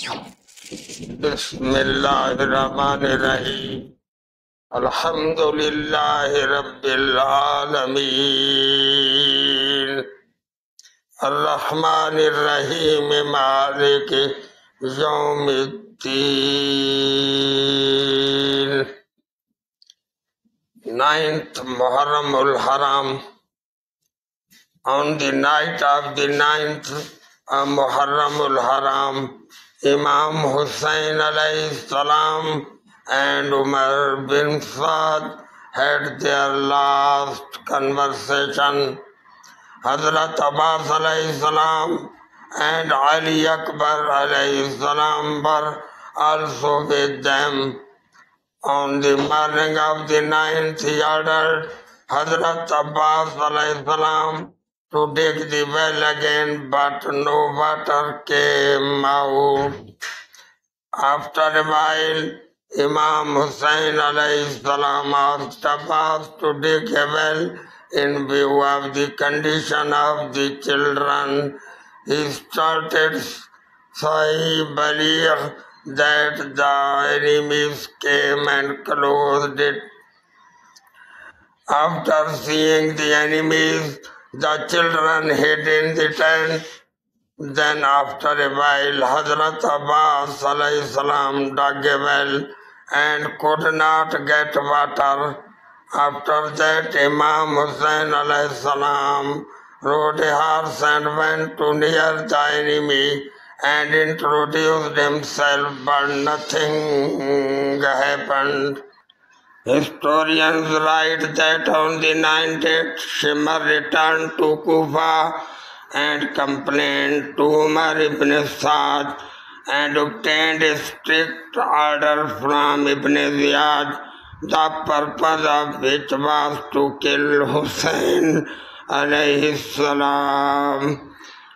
बिस्मिल्लाहिर्रहमानिर्रहीम अल्हम्दुलिल्लाहि रब्बिल आलमीन अर्रहमानिर्रहीम मालिकि यौमिद्दीन। 9th Muharramul Haram. On the night of the 9th Muharramul Haram, Imam Hussain alayhi salam and Umar bin Saad had their last conversation. Hazrat Abbas alayhi salam and Ali Akbar alayhi salam were also with them. On the morning of the 9th, he ordered Hazrat Abbas alayhi salam to dig the well again, but no water came out. After a while, Imam Hussain alayhi salam asked Abbas to dig a well in view of the condition of the children. He started Sahih Baligh that the enemies came and closed it. After seeing the enemies, the children hid in the tent. Then after a while, Hazrat Abbas alayhi salam dug a well and could not get water. After that, Imam Hussain alayhi salam rode a horse and went to near the enemy and introduced himself, but nothing happened. Historians write that on the 9th, Shimr returned to Kufa and complained to Umar ibn Saad and obtained a strict order from Ibn Ziyad, the purpose of which was to kill Hussain alayhi salam.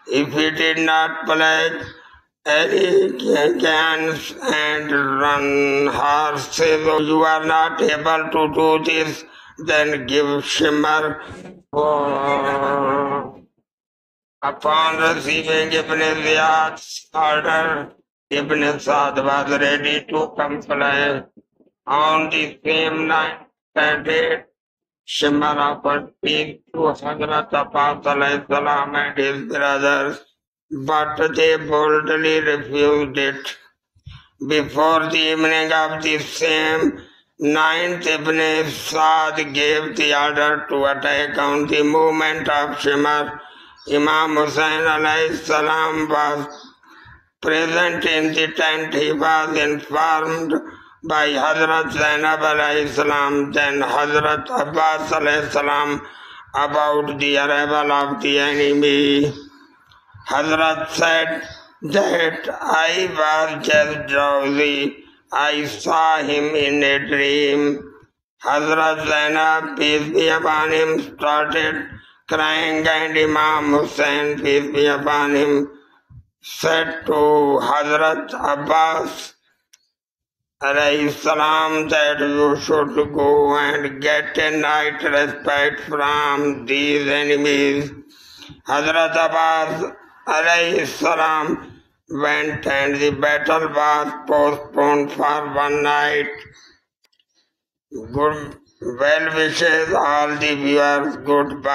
If he did not pledge any guns and run horses, you are not able to do this, then give Shimr. Upon receiving Ibn Ziyad's order, Ibn Saad was ready to comply. On the same night and date, Shimr offered peace to Hazrat Abbas alayhi salam and his brothers, but they boldly refused it. Before the evening of the same 9th, Ibn Saad gave the order to attack. On the movement of Shimr, Imam Hussain alayhi salam was present in the tent. He was informed by Hazrat Zainab alayhi salam, then Hazrat Abbas alayhi salam, about the arrival of the enemy. Hazrat said that I was just drowsy. I saw him in a dream. Hazrat Zainab, peace be upon him, started crying, and Imam Hussain, peace be upon him, said to Hazrat Abbas alayhi salam that you should go and get a night respite from these enemies. Hazrat Abbas alayhi salam went and the battle was postponed for one night. Good well wishes all the viewers. Goodbye.